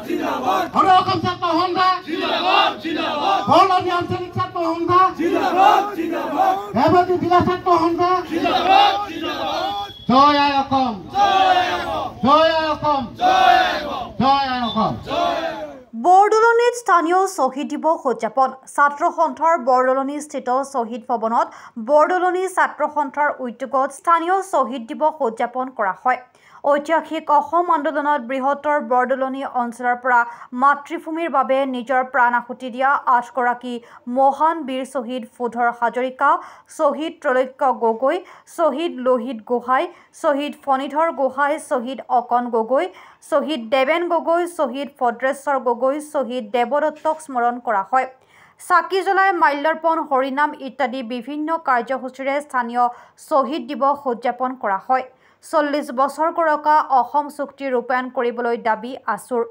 হৰ অসম ছাত্ৰ সন্থা বৰলনি আঞ্চলিক ছাত্ৰ সন্থা ধেমাজি জিলা ছাত্ৰ সন্থা জয় আই অসম জয় আই অসম জয় আই অসম। বৰদলনিত স্থানীয় শ্বহীদ দিৱস উদযাপন। ছাত্ৰ সন্থাৰ বৰদলনিস্থিত শ্বহীদ ভৱনত বৰদলনি ছাত্ৰ সন্থাৰ উদ্যোগত স্থানীয় শ্বহীদ দিৱস উদযাপন কৰা হয়। ঐতিহাসিক অসম আন্দোলনত বৃহত্তৰ বৰদলনি অঞ্চলৰ পৰা মাতৃভূমিৰ বাবে নিজৰ প্ৰাণ আহুতি দিয়া ৮ গৰাকী মহান বীৰ শ্বহীদ ফুধৰ হাজৰিকা, শ্বহীদ ত্ৰৈলোক্য গগৈ, শ্বহীদ লোহিত গোহাঁই, শ্বহীদ ফণীধৰ গোহাঁই, শ্বহীদ অকণ গগৈ, শ্বহীদ দেৱেন গগৈ, শ্বহীদ ভদ্ৰেশ্বৰ গগৈ, শ্বহীদ দেৱদত্তক স্মৰণ কৰা হয়। চাকি জ্বলাই মাল্যৰ্পণ, হৰিনাম ইত্যাদি বিভিন্ন কাৰ্যসূচীৰে স্থানীয় শ্বহীদ দিৱস উদযাপন কৰা হয়। 40 বছৰ গৰকা অসম চুক্তি ৰূপায়ণ কৰিবলৈ দাবী আছুৰ।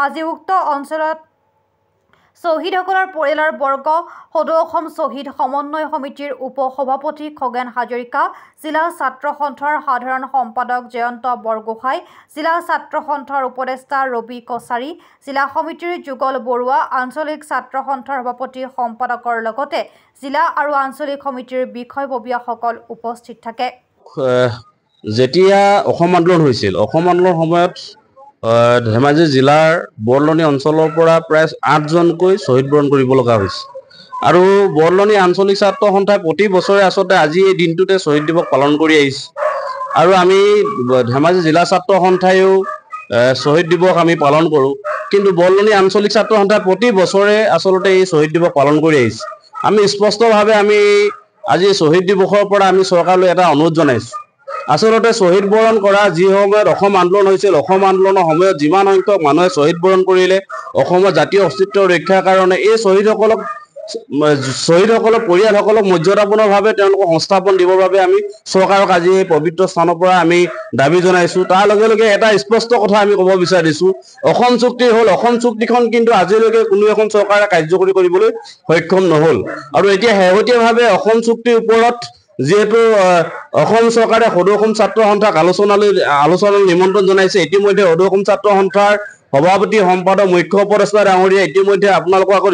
আজি উক্ত অঞ্চলত শ্বহীদসকলৰ পৰিয়ালৰ বৰ্গ, সদৌ অসম শ্বহীদ সমন্বয় সমিতিৰ উপ-সভাপতি খগেন হাজৰিকা, জিলা ছাত্ৰ সন্থাৰ সাধাৰণ সম্পাদক জয়ন্ত বৰগোহাঁই, জিলা ছাত্ৰ সন্থাৰ উপদেষ্টা ৰবি কছাৰী, জিলা সমিতিৰ যুগল বৰুৱা, আঞ্চলিক ছাত্ৰ সন্থাৰ সভাপতি সম্পাদকৰ লগতে জিলা আৰু আঞ্চলিক সমিতিৰ বিষয়ববীয়াসকল উপস্থিত থাকে। যেতিয়া অসম আন্দোলন হৈছিল, অসম আন্দোলনৰ সময়ত ধেমাজি জিলাৰ বৰদলনি অঞ্চলৰ পৰা প্ৰায় 8জনকৈ শ্বহীদ বৰণ কৰিব লগা হৈছে। আৰু বৰদলনি আঞ্চলিক ছাত্ৰ সন্থাই প্ৰতি বছৰে আচলতে আজি এই দিনটোতে শ্বহীদ দিৱস পালন কৰি আহিছে। আৰু আমি ধেমাজি জিলা ছাত্ৰ সন্থায়ো শ্বহীদ দিৱস আমি পালন কৰোঁ, কিন্তু বৰদলনি আঞ্চলিক ছাত্ৰ সন্থাই প্ৰতি বছৰে আচলতে এই শ্বহীদ দিৱস পালন কৰি আহিছে। আমি স্পষ্টভাৱে আমি আজি শ্বহীদ দিৱসৰ পৰা আমি চৰকাৰলৈ এটা অনুৰোধ জনাইছোঁ। আচলতে শ্বহীদ বৰণ কৰা যি সময়ত অসম আন্দোলন হৈছিল, অসম আন্দোলনৰ সময়ত যিমান সংখ্যক মানুহে শ্বহীদ বৰণ কৰিলে অসমৰ জাতীয় অস্তিত্ব ৰক্ষাৰ কাৰণে, এই শ্বহীদসকলৰ পৰিয়ালসকলক মৰ্যাদাপূৰ্ণভাৱে তেওঁলোকক সংস্থাপন দিবৰ বাবে আমি চৰকাৰক আজি এই পবিত্ৰ স্থানৰ পৰা আমি দাবী জনাইছোঁ। তাৰ লগে লগে এটা স্পষ্ট কথা আমি ক'ব বিচাৰিছোঁ, অসম চুক্তি হ'ল, অসম চুক্তিখন কিন্তু আজিলৈকে কোনো এখন চৰকাৰে কাৰ্যকৰী কৰিবলৈ সক্ষম নহ'ল। আৰু এতিয়া শেহতীয়াভাৱে অসম চুক্তিৰ ওপৰত যিহেতু অসম চৰকাৰে সদৌ অসম ছাত্ৰ সন্থাক আলোচনালৈ নিমন্ত্ৰণ জনাইছে। ইতিমধ্যে সদৌ অসম ছাত্ৰ সন্থাৰ সভাপতি সম্পাদক মুখ্য উপদেষ্টা ডাঙৰীয়া ইতিমধ্যে আপোনালোকৰ আগত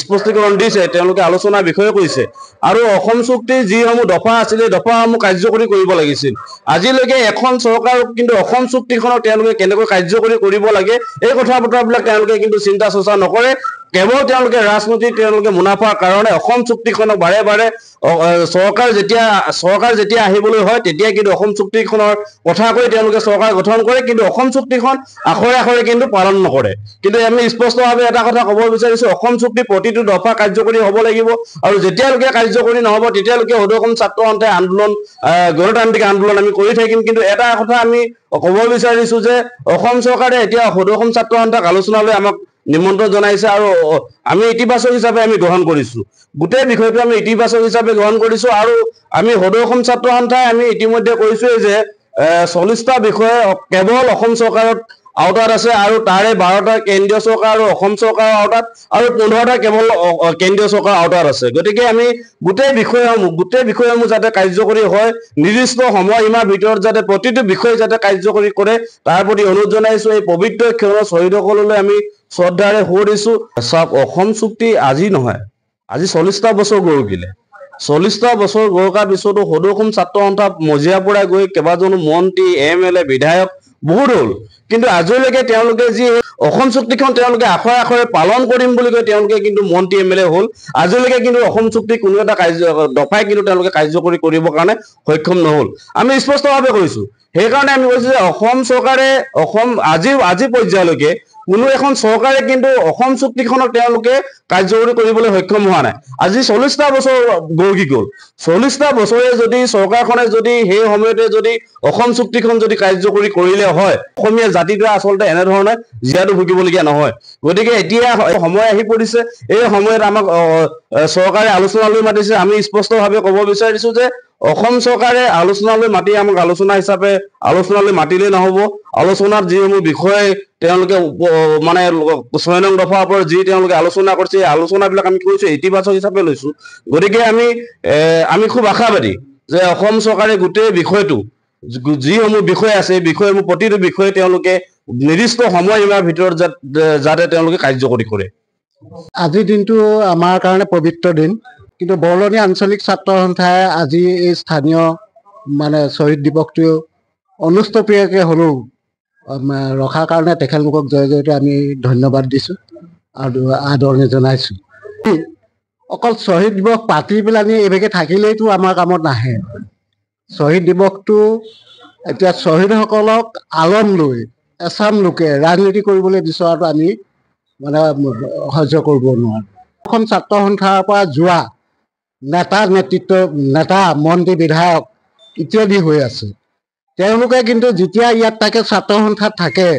স্পষ্টীকৰণ দিছে, তেওঁলোকে আলোচনাৰ বিষয়ে কৈছে। আৰু অসম চুক্তিৰ যিসমূহ দফা আছিলে, দফাসমূহ কাৰ্যকৰী কৰিব লাগিছিল। আজিলৈকে এখন চৰকাৰক কিন্তু অসম চুক্তিখনক তেওঁলোকে কেনেকৈ কাৰ্যকৰী কৰিব লাগে এই কথা বতৰাবিলাক তেওঁলোকে কিন্তু চিন্তা চৰ্চা নকৰে। কেৱল তেওঁলোকে ৰাজনৈতিক মুনাফাৰ কাৰণে অসম চুক্তিখনক বাৰে বাৰে চৰকাৰ যেতিয়া আহিবলৈ হয় তেতিয়া কিন্তু অসম চুক্তিখনৰ কথা কৈ তেওঁলোকে চৰকাৰ গঠন কৰে, কিন্তু অসম চুক্তিখন আখৰে আখৰে কিন্তু পালন নকৰে। কিন্তু আমি স্পষ্টভাৱে এটা কথা ক'ব বিচাৰিছোঁ, অসম চুক্তি প্ৰতিটো দফা কাৰ্যকৰী হ'ব লাগিব। আৰু যেতিয়ালৈকে কাৰ্যকৰী নহ'ব তেতিয়ালৈকে সদৌ অসম ছাত্ৰ সন্থাই আন্দোলন, গণতান্ত্ৰিক আন্দোলন আমি কৰি থাকিম। কিন্তু এটা কথা আমি ক'ব বিচাৰিছোঁ যে অসম চৰকাৰে এতিয়া সদৌ অসম ছাত্ৰ সন্থাক আলোচনালৈ আমাক নিমন্ত্ৰণ জনাইছে আৰু আমি ইতিবাচক হিচাপে আমি গ্ৰহণ কৰিছোঁ। গোটেই বিষয়টো আমি ইতিবাচক হিচাপে গ্ৰহণ কৰিছোঁ। আৰু আমি সদৌ অসম ছাত্ৰ সন্থাই আমি ইতিমধ্যে কৈছোঁৱেই যে 40টা বিষয়ে কেৱল অসম চৰকাৰত আওতাত আছে, আৰু তাৰে 12টা কেন্দ্ৰীয় চৰকাৰ আৰু অসম চৰকাৰৰ আওতাত, আৰু 15টা কেৱল কেন্দ্ৰীয় চৰকাৰৰ আওতাত আছে। গতিকে আমি গোটেই বিষয়সমূহ যাতে কাৰ্যকৰী হয়, নিৰ্দিষ্ট সময়সীমাৰ ভিতৰত যাতে প্ৰতিটো বিষয় যাতে কাৰ্যকৰী কৰে তাৰ প্ৰতি অনুৰোধ জনাইছোঁ। এই পবিত্ৰ ক্ষণত শ্বহীদসকললৈ আমি শ্ৰদ্ধাৰে সোঁৱৰিছোঁ। চাওক, অসম চুক্তি আজি নহয়, আজি 40টা বছৰ গৰকিলে। 40টা বছৰ গৰকাৰ পিছতো সদৌ অসম ছাত্ৰ সন্থা মজিয়াৰ পৰা গৈ কেইবাজনো মন্ত্ৰী, MLA, বিধায়ক বহুত হ'ল, কিন্তু আজিলৈকে তেওঁলোকে যি অসম চুক্তিখন তেওঁলোকে আখৰে আখৰে পালন কৰিম বুলি কৈ তেওঁলোকে কিন্তু মন্ত্ৰী MLA হ'ল। আজিলৈকে কিন্তু অসম চুক্তি কোনো এটা দফাই কিন্তু তেওঁলোকে কাৰ্যকৰী কৰিবৰ কাৰণে সক্ষম নহ'ল। আমি স্পষ্টভাৱে কৈছোঁ, সেইকাৰণে আমি কৈছোঁ যে অসম চৰকাৰে আজি পৰ্যায়লৈকে কোনো এখন চৰকাৰে কিন্তু অসম চুক্তিখনক তেওঁলোকে কাৰ্যকৰী কৰিবলৈ সক্ষম হোৱা নাই। আজি 40টা বছৰ গৰকি গ'ল। 40টা বছৰে যদি চৰকাৰখনে যদি সেই সময়তে যদি অসম চুক্তিখন যদি কাৰ্যকৰী কৰিলে হয়, অসমীয়া জাতিটোৱে আচলতে এনেধৰণে জীয়াটো ভুগিবলগীয়া নহয়। গতিকে এতিয়া সময় আহি পৰিছে, এই সময়ত আমাক চৰকাৰে আলোচনালৈ মাতিছে। আমি স্পষ্টভাৱে ক'ব বিচাৰিছোঁ যে অসম চৰকাৰে আলোচনালৈ মাতি আমাক আলোচনালৈ মাতিলে নহ'ব। আলোচনাত যিসমূহ বিষয় তেওঁলোকে মানে 6 নং দফাৰ ওপৰত যি তেওঁলোকে আলোচনা কৰিছে, এই আলোচনাবিলাক আমি কৈছোঁ ইতিবাচক হিচাপে লৈছোঁ। গতিকে আমি খুব আশাবাদী যে অসম চৰকাৰে গোটেই বিষয়টো যিসমূহ বিষয় আছে এই বিষয়সমূহ প্ৰতিটো বিষয়ে তেওঁলোকে নিৰ্দিষ্ট সময়সীমাৰ ভিতৰত যাতে তেওঁলোকে কাৰ্যকৰী কৰে। আজিৰ দিনটো আমাৰ কাৰণে পবিত্ৰ দিন, কিন্তু বৰলনি আঞ্চলিক ছাত্ৰ সন্থাই আজি এই স্থানীয় শ্বহীদ দিৱসটো অনুষ্ঠপ্ৰিয়কৈ হ'লেও ৰখাৰ কাৰণে তেখেতলোকক জয় জয়তে আমি ধন্যবাদ দিছোঁ আৰু আদৰণি জনাইছোঁ। অকল শ্বহীদ দিৱস পাতি পেলানি এইভাগে থাকিলেইতো আমাৰ কামত নাহে। শ্বহীদ দিৱসটো এতিয়া শ্বহীদসকলক আলম লৈ এচাম লোকে ৰাজনীতি কৰিবলৈ বিচৰাটো আমি সহ্য কৰিব নোৱাৰোঁ। এখন ছাত্ৰ সন্থাৰ পৰা যোৱা নেতা মন্ত্ৰী বিধায়ক ইত্যাদি হৈ আছে। তেওঁলোকে কিন্তু যেতিয়া ইয়াত থাকে, ছাত্ৰ সন্থাত থাকে,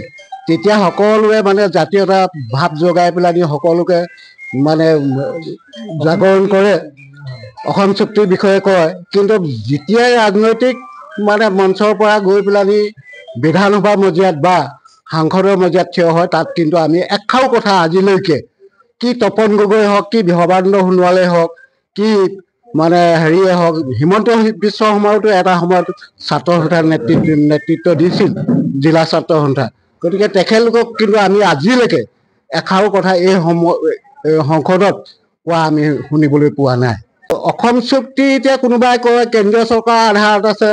তেতিয়া সকলোৱে জাতীয়তা ভাৱ জগাই পেলাই সকলোকে জাগৰণ কৰে, অসম চুক্তিৰ বিষয়ে কয়। কিন্তু যেতিয়াই ৰাজনৈতিক মঞ্চৰ পৰা গৈ পেলাই বিধানসভা মজিয়াত বা সাংসদৰ মজিয়াত থিয় হয়, তাত কিন্তু আমি এষাৰো কথা আজিলৈকে কি তপন গগৈ হওক, কি সৰ্বানন্দ সোণোৱালে হওক, কি হেৰিয়ে হওক, হিমন্ত বিশ্ব শৰ্মাওতো এটা সময়ত ছাত্ৰ সন্থাৰ নেতৃত্ব দিছিল, জিলা ছাত্ৰ সন্থা। গতিকে তেখেতলোকক কিন্তু আমি আজিলৈকে এষাৰো কথা এই সংসদত কোৱা আমি শুনিবলৈ পোৱা নাই। অসম চুক্তি এতিয়া কোনোবাই কয় কেন্দ্ৰীয় চৰকাৰৰ আধাৰত আছে,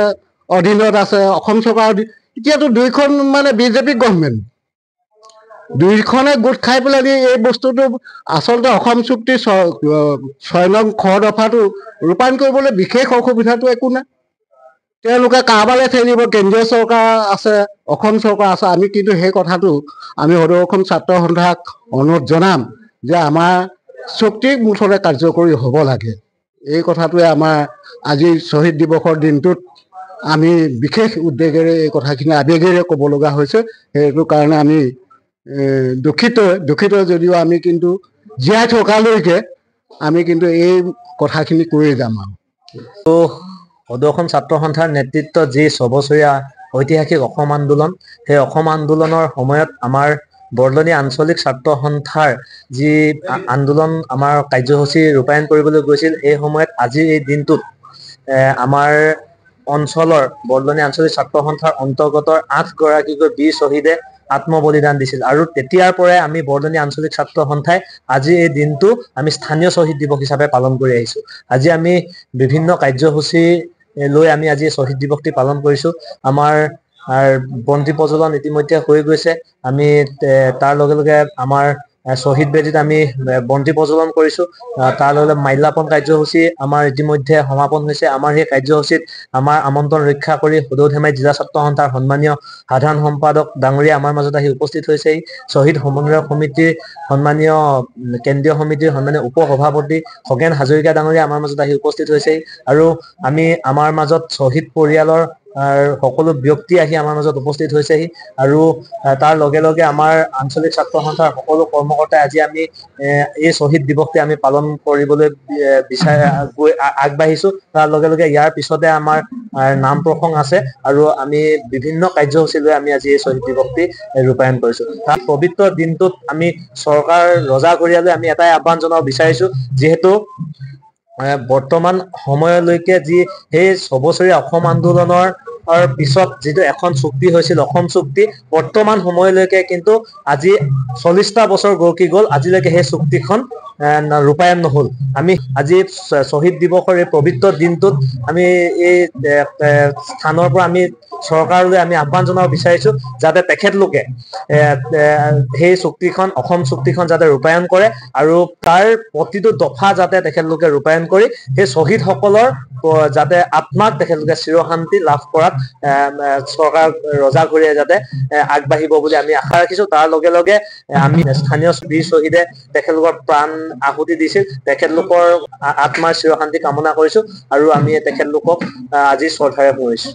অধীনত আছে। অসম চৰকাৰ এতিয়াতো দুইখন বিজেপি গভৰ্ণমেণ্ট, দুইখনে গোট খাই পেলাই এই বস্তুটো আচলতে অসম চুক্তিৰ 6 নং খ দফাটো ৰূপায়ণ কৰিবলৈ বিশেষ অসুবিধাটো একো নাই। তেওঁলোকে কাৰোবালৈ ঠেলিব, কেন্দ্ৰীয় চৰকাৰ আছে, অসম চৰকাৰ আছে। আমি কিন্তু সেই কথাটো আমি সদৌ অসম ছাত্ৰ সন্থাক অনুৰোধ জনাম যে আমাৰ চুক্তি মুঠতে কাৰ্যকৰী হ'ব লাগে। এই কথাটোৱে আমাৰ আজি শ্বহীদ দিৱসৰ দিনটোত আমি বিশেষ উদ্বেগেৰে এই কথাখিনি আৱেগেৰে ক'ব লগা হৈছে। সেইটো কাৰণে আমি দুখিত যদিও আমি কিন্তু জীয়াই থকালৈকে আমি কিন্তু এই কথাখিনি কৈয়ে যাম। আৰু সদৌ অসম ছাত্ৰ সন্থাৰ নেতৃত্বত যি 6 বছৰীয়া ঐতিহাসিক অসম আন্দোলন, সেই অসম আন্দোলনৰ সময়ত আমাৰ বৰলনি আঞ্চলিক ছাত্ৰ সন্থাৰ যি আন্দোলন আমাৰ কাৰ্যসূচী ৰূপায়ণ কৰিবলৈ গৈছিল, এই সময়ত আজিৰ এই দিনটোত আমাৰ অঞ্চলৰ বৰলনি আঞ্চলিক ছাত্ৰ সন্থাৰ অন্তৰ্গত 8 গৰাকীকৈ বীৰ শ্বহীদে আত্মবলিদান দিছিল। আৰু তেতিয়াৰ পৰাই আমি বৰলনি আঞ্চলিক ছাত্ৰ সন্থাই আজি এই দিনটো আমি স্থানীয় শ্বহীদ দিৱস হিচাপে পালন কৰি আহিছোঁ। আজি আমি বিভিন্ন কাৰ্যসূচী লৈ আমি আজি শ্বহীদ দিৱসটি পালন কৰিছোঁ। আমাৰ বন্তি প্ৰজ্বলন ইতিমধ্যে হৈ গৈছে। আমি তাৰ লগে লগে আমাৰ শ্বহীদ বেদীত আমি বন্তি প্ৰজ্বলন কৰিছোঁ। তাৰ লগে লগে মাল্যাৰ্পণ কাৰ্যসূচী আমাৰ ইতিমধ্যে সমাপন হৈছে। আমাৰ সেই কাৰ্যসূচীত আমাৰ আমন্ত্ৰণ ৰক্ষা কৰি সদৌ ধেমাজি জিলা ছাত্ৰ সন্থাৰ সন্মানীয় সাধাৰণ সম্পাদক ডাঙৰীয়া আমাৰ মাজত আহি উপস্থিত হৈছেহি। শ্বহীদ সমন্বয় সমিতিৰ সন্মানীয় কেন্দ্ৰীয় সমিতিৰ সন্মানীয় উপ সভাপতি খগেন হাজৰিকা ডাঙৰীয়া আমাৰ মাজত আহি উপস্থিত হৈছেহি। আৰু আমি আমাৰ মাজত শ্বহীদ পৰিয়ালৰ সকলো ব্যক্তি আহি আমাৰ মাজত উপস্থিত হৈছেহি। আৰু তাৰ লগে লগে আমাৰ আঞ্চলিক ছাত্ৰ সন্থাৰ সকলো কৰ্মকৰ্তাই আজি আমি এই শ্বহীদ দিৱসটি আমি পালন কৰিবলৈ আগবাঢ়িছোঁ। তাৰ লগে লগে ইয়াৰ পিছতে আমাৰ নাম প্ৰসংগ আছে আৰু আমি বিভিন্ন কাৰ্যসূচী লৈ আমি আজি এই শ্বহীদ দিৱসটি ৰূপায়ণ কৰিছোঁ। তাৰ পবিত্ৰ দিনটোত আমি চৰকাৰ ৰজাঘৰীয়ালৈ আমি এটাই আহ্বান জনাব বিচাৰিছোঁ, যিহেতু বৰ্তমান সময়লৈকে যি সেই 6 বছৰীয়া অসম আন্দোলনৰ পিছত যিটো এখন চুক্তি হৈছিল, অসম চুক্তি, বৰ্তমান সময়লৈকে কিন্তু আজি 40টা বছৰ গৰকি গ'ল, আজিলৈকে সেই চুক্তিখন ৰূপায়ণ নহ'ল। আমি আজি শ্বহীদ দিৱসৰ এই পবিত্ৰ দিনটোত আমি এই স্থানৰ পৰা আমি চৰকাৰলৈ আমি আহ্বান জনাব বিচাৰিছোঁ, যাতে তেখেতলোকে সেই চুক্তিখন, অসম চুক্তিখন যাতে ৰূপায়ণ কৰে আৰু তাৰ প্ৰতিটো দফা যাতে তেখেতলোকে ৰূপায়ণ কৰি সেই শ্বহীদসকলৰ যাতে আত্মাক তেখেতলোকে চিৰশান্তি লাভ কৰাত চৰকাৰ ৰজাঘৰীয়াই যাতে আগবাঢ়িব বুলি আমি আশা ৰাখিছোঁ। তাৰ লগে লগে আমি স্থানীয় বীৰ শ্বহীদে তেখেতলোকৰ প্ৰাণ আহুতি দিছিল, তেখেতলোকৰ আত্মাৰ চিৰশান্তি কামনা কৰিছোঁ আৰু আমি তেখেতলোকক আজি শ্ৰদ্ধাৰে সোঁৱৰিছোঁ।